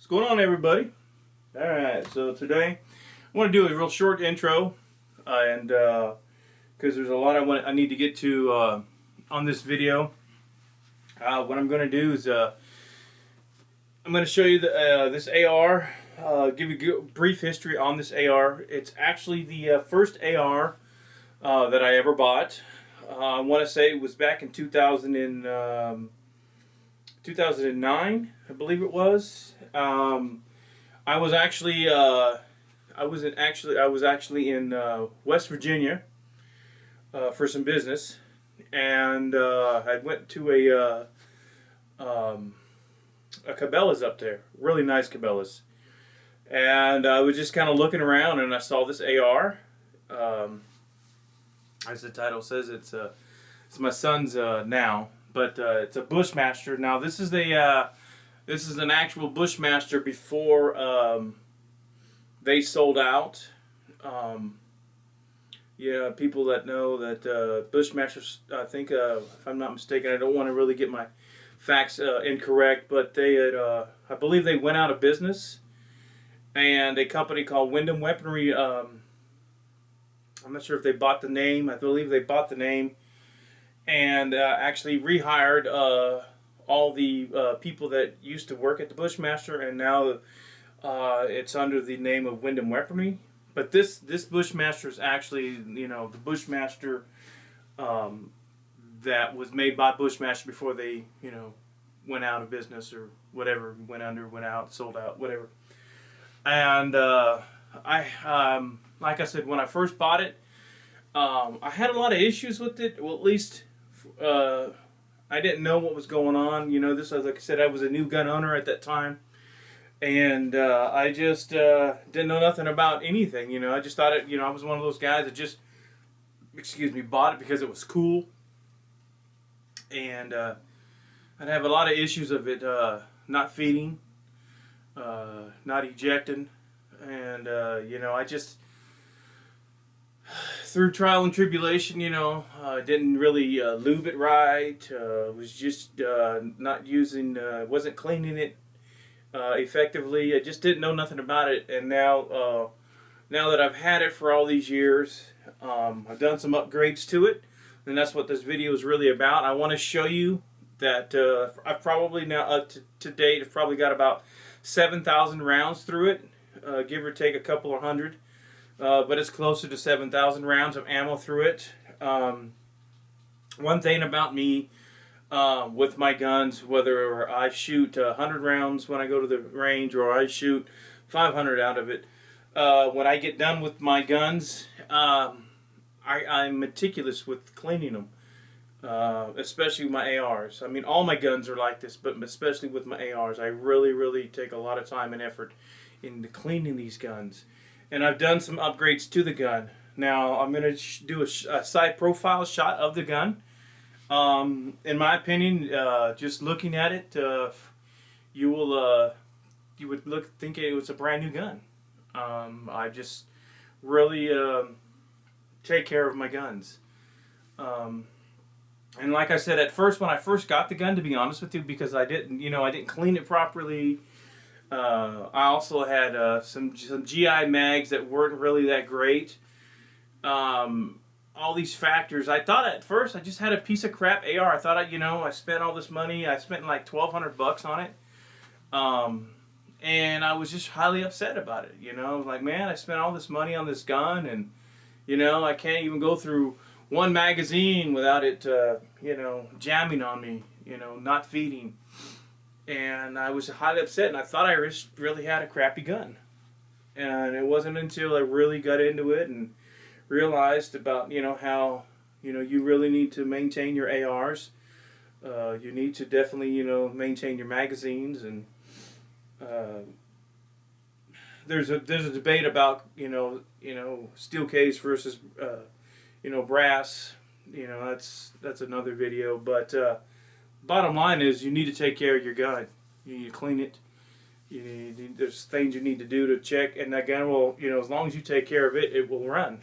What's going on, everybody? Alright, so today I want to do a real short intro, and because there's a lot I need to get to on this video. What I'm going to do is I'm going to show you this AR, give you a brief history on this AR. It's actually the first AR that I ever bought. I want to say it was back in 2009, I believe it was. I was actually in West Virginia for some business, and I went to a Cabela's up there, really nice Cabela's, and I was just kind of looking around, and I saw this AR. As the title says, it's my son's now, but it's a Bushmaster. Now this is an actual Bushmaster before they sold out. Yeah, people that know that Bushmasters, I think, if I'm not mistaken, I don't want to really get my facts incorrect, but they had, I believe they went out of business, and a company called Wyndham Weaponry, I'm not sure if they bought the name, I believe they bought the name, and actually rehired all the people that used to work at the Bushmaster, and now it's under the name of Wyndham Weaponry. But this Bushmaster is actually, the Bushmaster that was made by Bushmaster before they, went out of business or whatever, went under, went out, sold out, whatever. And like I said, when I first bought it, I had a lot of issues with it. Well, at least I didn't know what was going on. This was, like I said, I was a new gun owner at that time, and I just didn't know nothing about anything. I just thought it. I was one of those guys that just, bought it because it was cool, and I'd have a lot of issues of it not feeding, not ejecting, and I just, through trial and tribulation, didn't really lube it right. Was just not using, wasn't cleaning it effectively. I just didn't know nothing about it. And now that I've had it for all these years, I've done some upgrades to it, and that's what this video is really about. I want to show you that I've probably now to date, I've probably got about 7,000 rounds through it, give or take a couple of hundred. But it's closer to 7,000 rounds of ammo through it. One thing about me with my guns, whether I shoot 100 rounds when I go to the range or I shoot 500 out of it, when I get done with my guns, I'm meticulous with cleaning them, especially with my ARs. I mean, all my guns are like this, but especially with my ARs, I really, really take a lot of time and effort into cleaning these guns. And I've done some upgrades to the gun. Now I'm going to do a side profile shot of the gun. In my opinion, just looking at it, you would think it was a brand new gun. I just really take care of my guns. And like I said, at first, when I first got the gun, to be honest with you, because I didn't clean it properly. I also had some GI mags that weren't really that great. All these factors. I thought at first I just had a piece of crap AR. I thought I spent all this money. I spent like $1,200 on it, and I was just highly upset about it. I was like, man, I spent all this money on this gun, and I can't even go through one magazine without it, jamming on me. Not feeding. And I was highly upset, and I thought I really had a crappy gun. And it wasn't until I really got into it and realized about, how, you really need to maintain your ARs. You need to definitely, maintain your magazines. And there's a debate about, steel case versus, brass. That's another video. But bottom line is, you need to take care of your gun. You need to clean it. There's things you need to do to check, and that gun will, as long as you take care of it, it will run.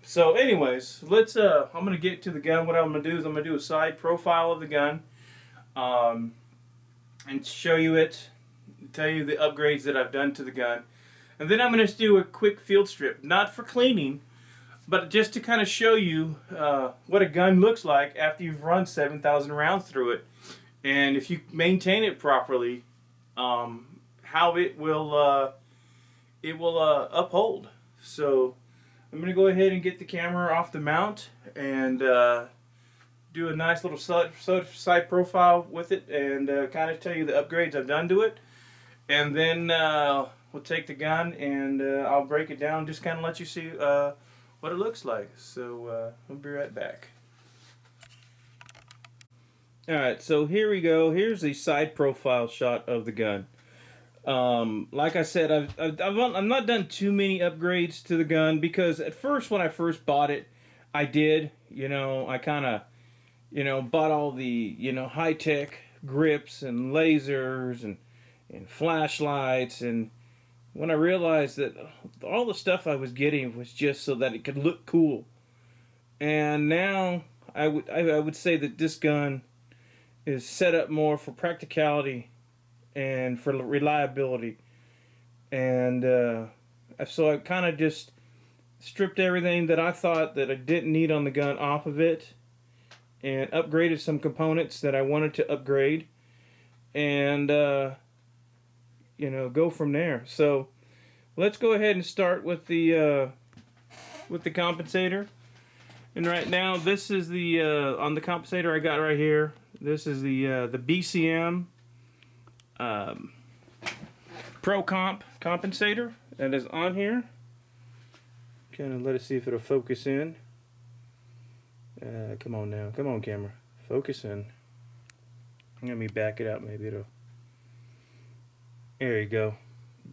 So anyways, let's, I'm going to get to the gun. What I'm going to do is I'm going to do a side profile of the gun, and show you it, tell you the upgrades that I've done to the gun. And then I'm going to do a quick field strip, not for cleaning, but just to kind of show you what a gun looks like after you've run 7,000 rounds through it. And if you maintain it properly, how it will uphold. So I'm going to go ahead and get the camera off the mount and do a nice little side profile with it and kind of tell you the upgrades I've done to it. And then we'll take the gun and I'll break it down, just kind of let you see what it looks like. So we'll be right back. Alright, so here we go. Here's the side profile shot of the gun. Like I said, I've not done too many upgrades to the gun because at first, when I first bought it, I did. I kind of, bought all the, high-tech grips and lasers and flashlights. And when I realized that all the stuff I was getting was just so that it could look cool. And now I would say that this gun is set up more for practicality and for reliability. And so I kind of just stripped everything that I thought that I didn't need on the gun off of it and upgraded some components that I wanted to upgrade and go from there. So let's go ahead and start with the compensator. And right now, this is the on the compensator I got right here. This is the BCM Pro compensator that is on here. Kind of let us see if it'll focus in. Come on now, come on camera, focus in. Let me back it up, maybe it'll. There you go.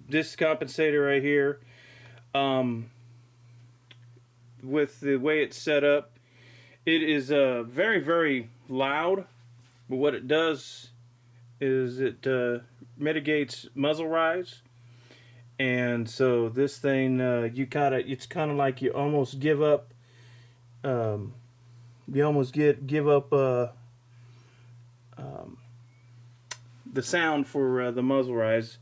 This compensator right here, with the way it's set up, it is very, very loud. But what it does is it mitigates muzzle rise, and so this thing it's kind of like you almost give up. You almost give up the sound for the muzzle rise,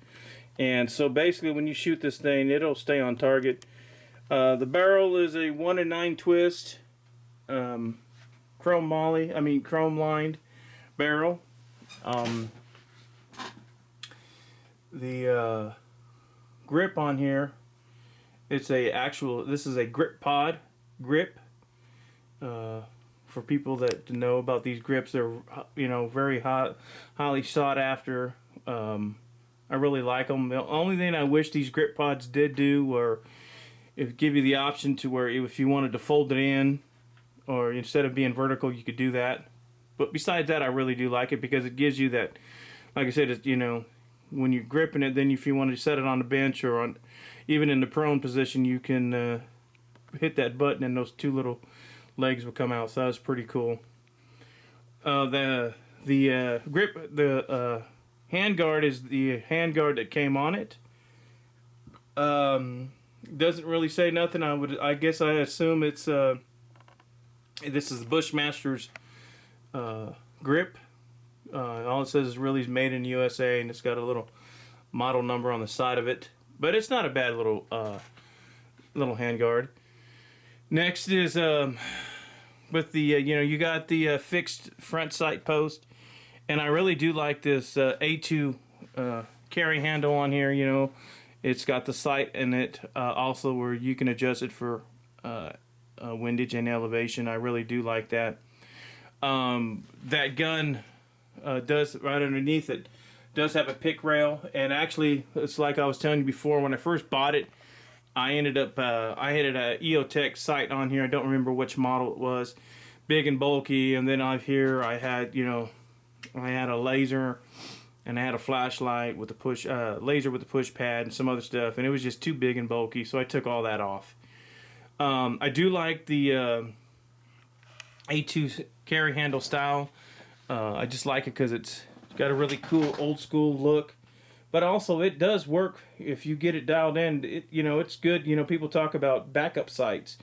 and so basically when you shoot this thing, it'll stay on target. The barrel is a 1-in-9 twist, chrome lined barrel. The grip on here, this is a grip pod grip. For people that know about these grips, they're very highly sought after. I really like them. The only thing I wish these grip pods did do were give you the option to where if you wanted to fold it in, or instead of being vertical, you could do that. But besides that, I really do like it because it gives you that, like I said, when you're gripping it, then if you want to set it on the bench or even in the prone position, you can hit that button and those two little legs will come out. So that's pretty cool. The grip, the handguard is the handguard that came on it. Doesn't really say nothing. I guess I assume it's this is the Bushmaster's grip. All it says is really made in USA, and it's got a little model number on the side of it. But it's not a bad little handguard. Next is with the you got the fixed front sight post, and I really do like this A2 carry handle on here. It's got the sight in it also where you can adjust it for windage and elevation. I really do like that. That gun does, right underneath it, does have a pick rail, and actually it's like I was telling you before, when I first bought it, I ended up I had a EOTech sight on here. I don't remember which model it was, big and bulky, and then on here I had I had a laser and I had a flashlight with the push laser with the push pad and some other stuff, and it was just too big and bulky, so I took all that off. I do like the A2 carry handle style. I just like it because it's got a really cool old school look, but also it does work if you get it dialed in. It's good. People talk about backup sights,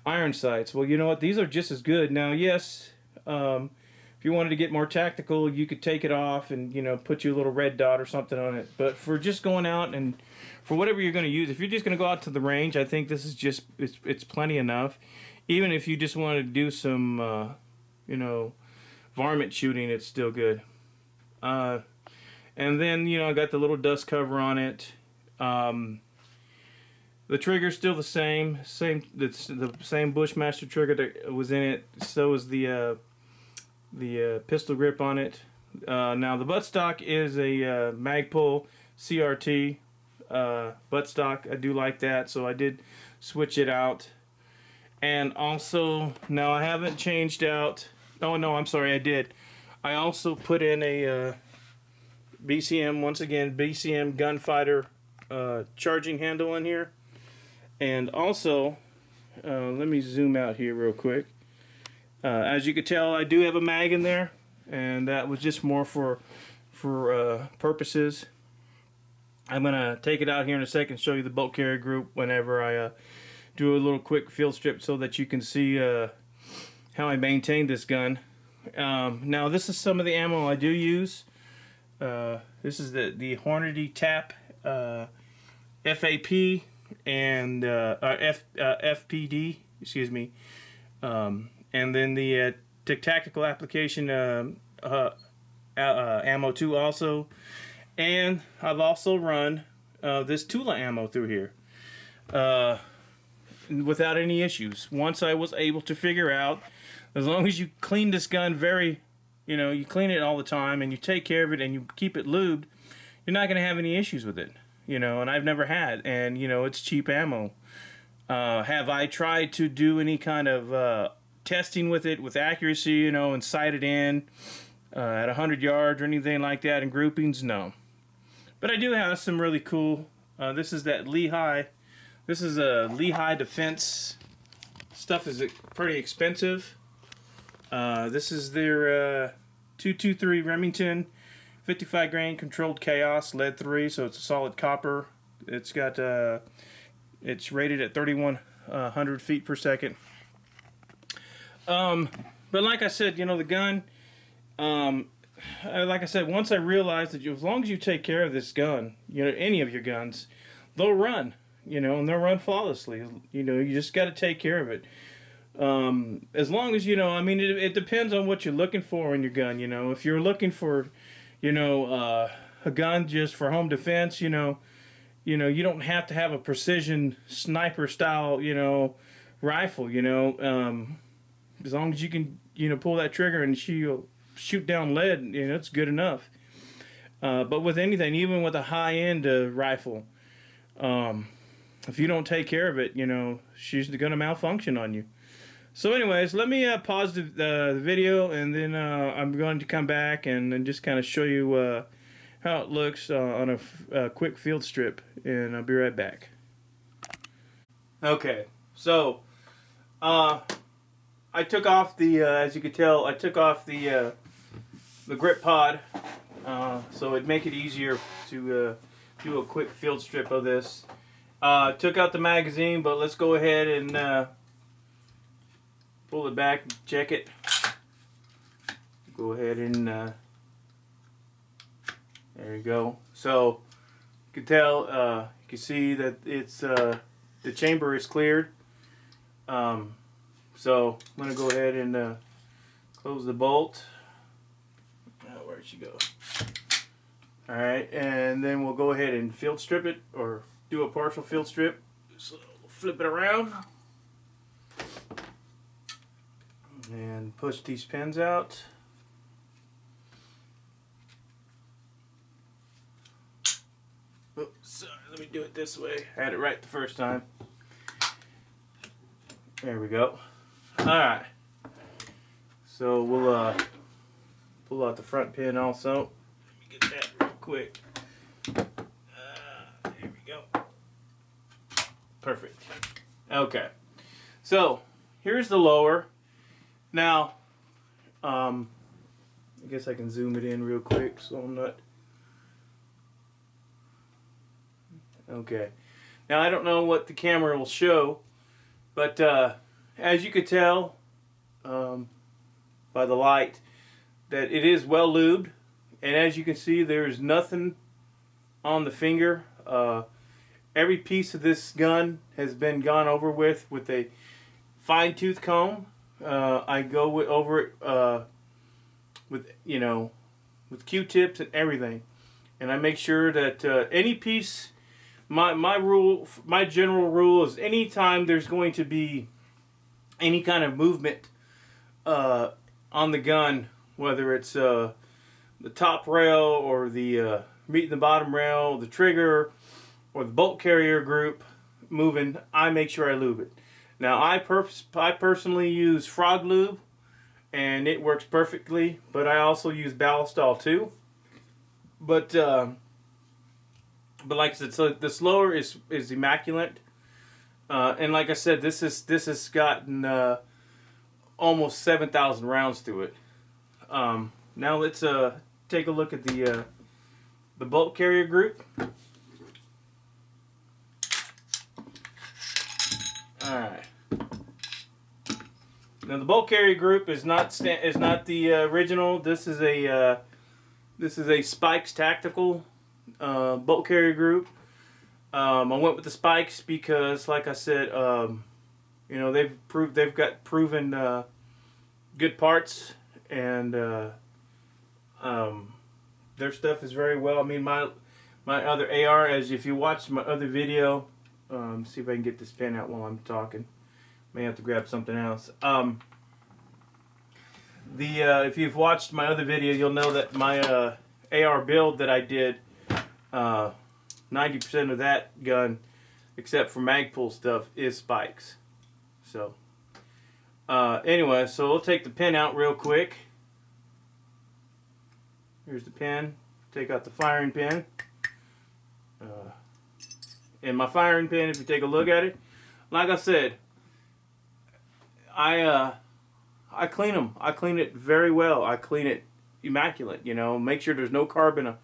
iron sights. Well, you know what? These are just as good. Now, yes, if If you wanted to get more tactical, you could take it off and, you know, put you a little red dot or something on it. But for just going out and for whatever you're going to use, if you're just going to go out to the range, I think this is just, it's plenty enough. Even if you just want to do some, you know, varmint shooting, it's still good. And then, you know, I got the little dust cover on it. The trigger's still the same. The same Bushmaster trigger that was in it. So is the pistol grip on it. Now the buttstock is a Magpul CRT buttstock. I do like that, so I did switch it out. And also, now I haven't changed out. Oh no, I'm sorry, I did. I also put in a BCM, once again, BCM gunfighter charging handle in here. And also, let me zoom out here real quick. As you can tell, I do have a mag in there, and that was just more for purposes. I'm gonna take it out here in a second, show you the bolt carrier group whenever I do a little quick field strip, so that you can see how I maintain this gun. Now this is some of the ammo I do use. This is the Hornady TAP FAP and FPD, excuse me. And then the tactical application ammo too also. And I've also run this Tula ammo through here without any issues. Once I was able to figure out, as long as you clean this gun very, you know, you clean it all the time and you take care of it and you keep it lubed, you're not going to have any issues with it. You know, and I've never had. And, you know, it's cheap ammo. Have I tried to do any kind of testing with it with accuracy, you know, and sight it in at 100 yards or anything like that in groupings? No. But I do have some really cool, this is that Lehigh, this is a Lehigh Defense. Stuff is pretty expensive. This is their 223 Remington 55 grain controlled chaos lead 3, so it's a solid copper. It's got it's rated at 3,100 feet per second. But like I said, you know, the gun, like I said, once I realized that as long as you take care of this gun, you know, any of your guns, they'll run, you know, and they'll run flawlessly. You know, you just got to take care of it. As long as, you know, I mean, it depends on what you're looking for in your gun, you know. If you're looking for, you know, a gun just for home defense, you know, you don't have to have a precision sniper style, you know, rifle, you know. As long as you can, you know, pull that trigger and shoot down lead, you know, it's good enough. But with anything, even with a high-end rifle, if you don't take care of it, you know, she's going to malfunction on you. So anyways, let me pause the video, and then I'm going to come back and just kind of show you how it looks on a quick field strip, and I'll be right back. Okay, so I took off the, as you can tell, I took off the grip pod, so it'd make it easier to do a quick field strip of this. Took out the magazine, but let's go ahead and pull it back and check it. Go ahead and there you go. So you can tell, you can see that it's the chamber is cleared. So I'm gonna go ahead and close the bolt. Where'd she go? All right, and then we'll go ahead and field strip it, or do a partial field strip. So flip it around and push these pins out. Oops, sorry, let me do it this way. I had it right the first time. There we go. Alright. So we'll pull out the front pin also. Let me get that real quick. There we go. Perfect. Okay. So here's the lower. Now, I guess I can zoom it in real quick so I'm not. Okay. Now I don't know what the camera will show, but as you could tell by the light, that it is well lubed, and as you can see, there's nothing on the finger. Every piece of this gun has been gone over with a fine-tooth comb. I go over it with, you know, with Q-tips and everything, and I make sure that any piece. My general rule is anytime there's going to be any kind of movement on the gun, whether it's the top rail or the meeting the bottom rail, the trigger, or the bolt carrier group moving, I make sure I lube it. Now I personally use Frog Lube, and it works perfectly, but I also use Ballistol too. But like I said, so the slower is immaculate, and like I said, this has gotten almost 7,000 rounds through it. Now let's take a look at the bolt carrier group. All right. Now the bolt carrier group is not the original. This is a Spikes Tactical bolt carrier group. I went with the Spikes because, like I said, you know, they've got proven good parts, and their stuff is very well. I mean, my other AR, as if you watched my other video, see if I can get this pen out while I'm talking. May have to grab something else. If you've watched my other video, you'll know that my AR build that I did, 90% of that gun, except for Magpul stuff, is Spikes. So, anyway, so we'll take the pin out real quick. Here's the pin. Take out the firing pin. And my firing pin, if you take a look at it, like I said, I clean them. I clean it very well. I clean it immaculate. You know, make sure there's no carbon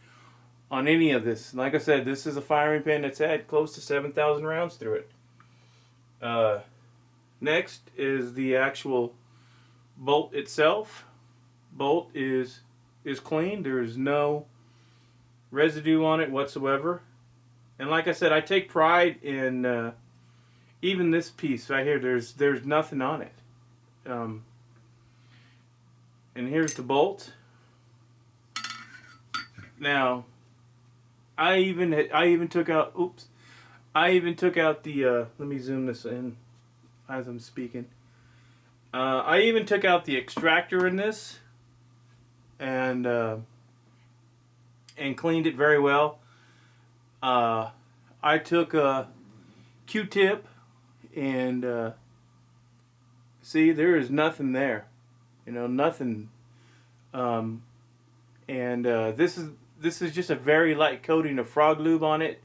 on any of this. Like I said, this is a firing pin that's had close to 7,000 rounds through it. Next is the actual bolt itself. Bolt is clean. There is no residue on it whatsoever. And like I said, I take pride in even this piece right here. There's nothing on it. And here's the bolt. Now, I even took out. Oops. I even took out the. Let me zoom this in as I'm speaking. I even took out the extractor in this, and cleaned it very well. I took a Q-tip, and see, there is nothing there. You know, nothing. This is just a very light coating of Frog Lube on it.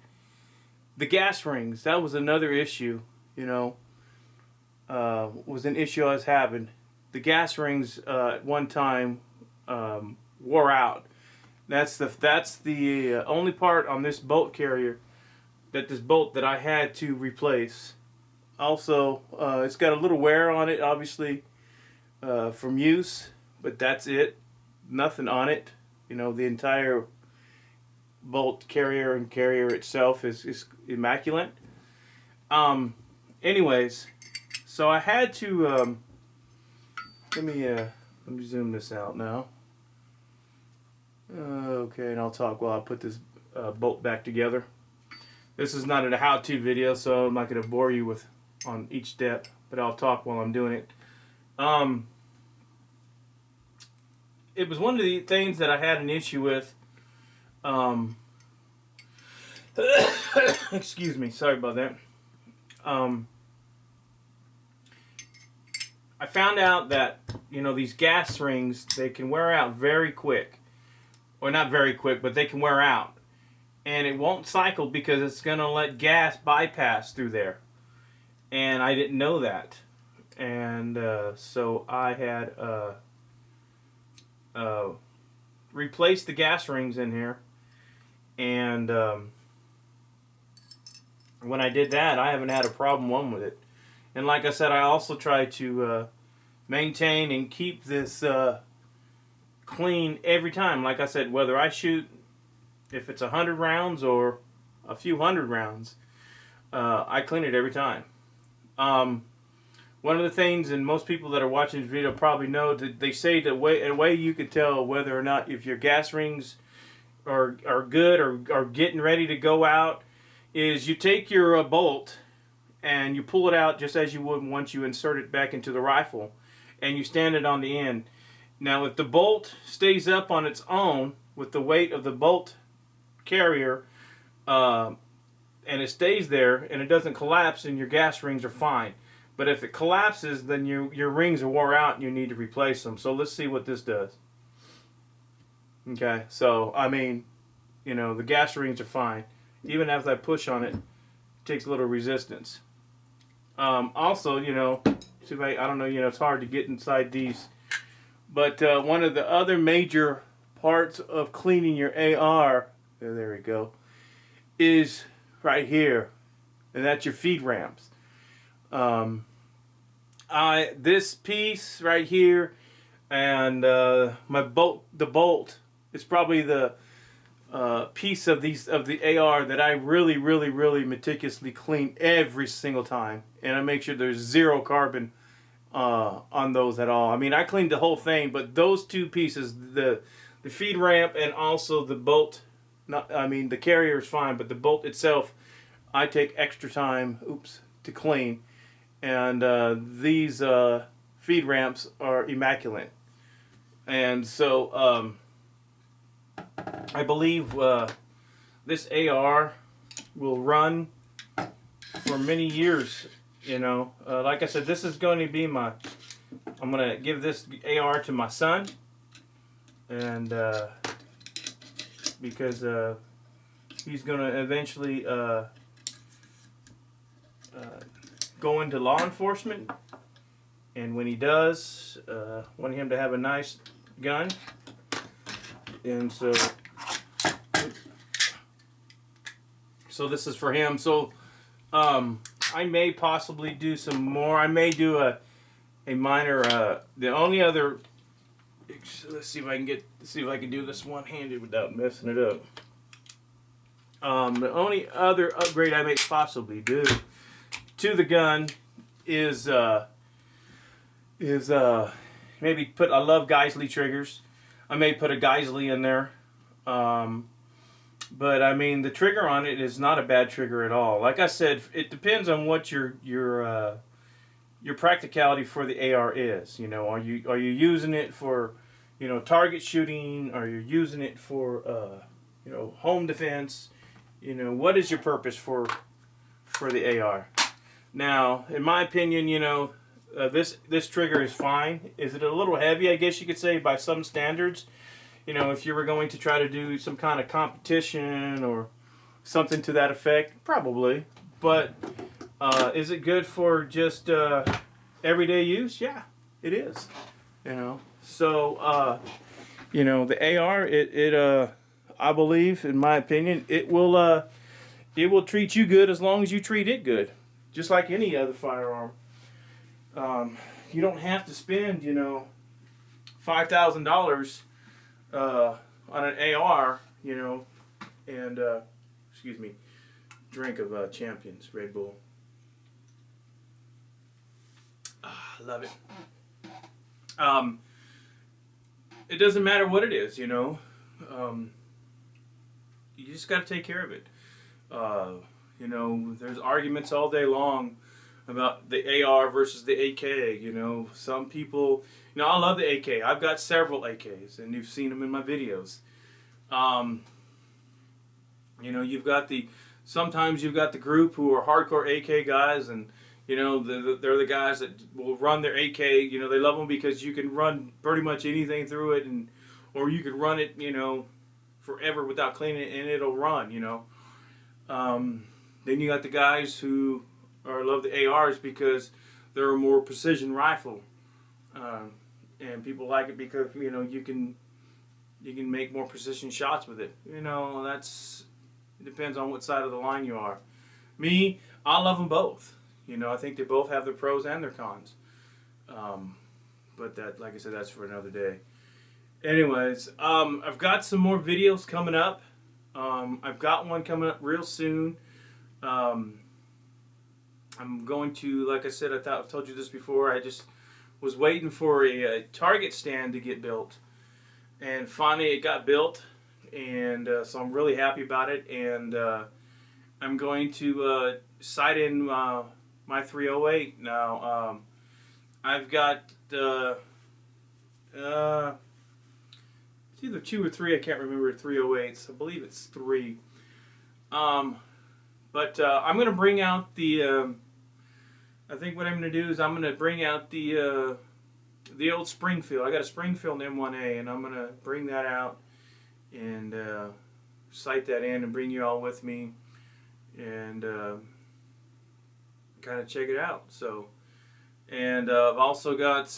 The gas rings, that was another issue. You know, was an issue I was having. The gas rings at one time wore out. That's the only part on this bolt carrier that I had to replace. Also, it's got a little wear on it, obviously, from use, but that's it. Nothing on it. You know, the entire bolt carrier and carrier itself is immaculate. Anyways, so I had to let me zoom this out now. Okay, and I'll talk while I put this bolt back together. This is not a how-to video, so I'm not going to bore you with on each step, but I'll talk while I'm doing it. It was one of the things that I had an issue with. Excuse me, sorry about that. I found out that, you know, these gas rings, they can wear out very quick. Or not very quick, but they can wear out. And it won't cycle because it's going to let gas bypass through there. And I didn't know that. And so I had replaced the gas rings in here. And when I did that, I haven't had a problem with it. And like I said, I also try to maintain and keep this clean every time. Like I said, whether I shoot, if it's 100 rounds or a few hundred rounds, I clean it every time. One of the things, and most people that are watching this video probably know, that they say a way you could tell whether or not if your gas rings are good or are getting ready to go out is you take your bolt and you pull it out just as you would once you insert it back into the rifle, and you stand it on the end. Now, if the bolt stays up on its own with the weight of the bolt carrier, and it stays there and it doesn't collapse, then your gas rings are fine. But if it collapses, then your rings are wore out and you need to replace them. So let's see what this does. Okay, so I mean, you know, the gas rings are fine. Even as I push on it, it takes a little resistance. Also, you know, see if I don't know, you know, it's hard to get inside these. But one of the other major parts of cleaning your AR, there we go, is right here, and that's your feed ramps. This piece right here, and the bolt is probably the piece of the AR that I really meticulously clean every single time, and I make sure there's zero carbon on those at all. I mean, I cleaned the whole thing, but those two pieces, the feed ramp and also the bolt, the carrier is fine, but the bolt itself, I take extra time, to clean. And these feed ramps are immaculate. And so I believe this AR will run for many years. You know, like I said, this is going to be I'm going to give this AR to my son. And because he's going to eventually go into law enforcement, and when he does, want him to have a nice gun. And so this is for him. So I may possibly do some more. I may do a minor. The only other, let's see if I can do this one-handed without messing it up. The only other upgrade I may possibly do to the gun is maybe put. I love Geisley triggers. I may put a Geisley in there. But I mean, the trigger on it is not a bad trigger at all. Like I said, it depends on what your practicality for the AR is. You know, are you using it for, you know, target shooting? Are you using it for you know, home defense? You know, what is your purpose for the AR? Now, in my opinion, you know, this trigger is fine. Is it a little heavy, I guess you could say, by some standards? You know, if you were going to try to do some kind of competition or something to that effect, probably. But is it good for just everyday use? Yeah, it is. You know, so you know, the AR, I believe, in my opinion, it will treat you good as long as you treat it good, just like any other firearm. You don't have to spend, you know, $5,000 on an AR, you know, and excuse me, drink of Champions Red Bull. I love it. It doesn't matter what it is, you know. You just got to take care of it. You know, there's arguments all day long about the AR versus the AK. You know, some people, you know, I love the AK. I've got several AKs, and you've seen them in my videos. You know, sometimes you've got the group who are hardcore AK guys, and you know, they're the guys that will run their AK. You know, they love them because you can run pretty much anything through it, or you can run it, you know, forever without cleaning it, and it'll run. You know. Then you got the guys who love the ARs because they're a more precision rifle, and people like it because, you know, you can make more precision shots with it. You know, it depends on what side of the line you are. Me, I love them both. You know, I think they both have their pros and their cons. But that, like I said, that's for another day. anyways, I've got some more videos coming up. I've got one coming up real soon. Um, I'm going to, like I said, I've told you this before. I just was waiting for a Target stand to get built, and finally it got built, and so I'm really happy about it. And I'm going to sight in my 308 now. I've got it's either 2 or 3. I can't remember 308s. I believe it's 3. But I'm going to bring out the. I think what I'm going to do is I'm going to bring out the old Springfield. I got a Springfield M1A, and I'm going to bring that out and sight that in and bring you all with me and kind of check it out. So, and I've also got.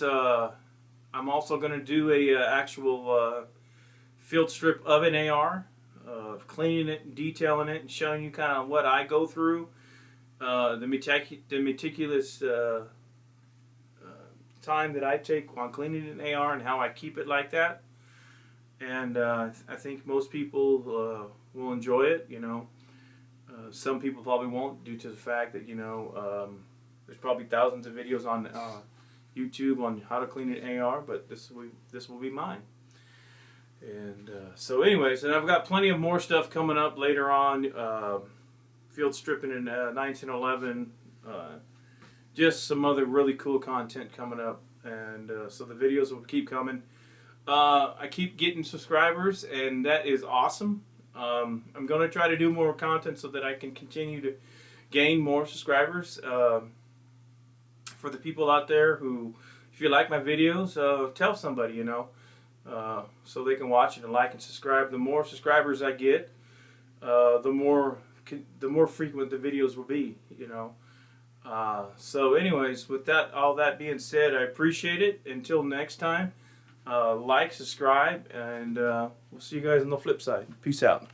I'm also going to do a actual field strip of an AR, cleaning it, and detailing it, and showing you kind of what I go through. The meticulous time that I take on cleaning an AR and how I keep it like that. And I think most people will enjoy it. You know, some people probably won't, due to the fact that there's probably thousands of videos on YouTube on how to clean an AR, but this will be mine. And so, anyways, and I've got plenty of more stuff coming up later on. Field stripping in 1911, just some other really cool content coming up, and so the videos will keep coming. I keep getting subscribers, and that is awesome. I'm going to try to do more content so that I can continue to gain more subscribers. For the people out there who, if you like my videos, tell somebody, so they can watch it and like and subscribe. The more subscribers I get, the more frequent the videos will be, So anyways, with that, all that being said, I appreciate it. Until next time, like, subscribe, and we'll see you guys on the flip side. Peace out.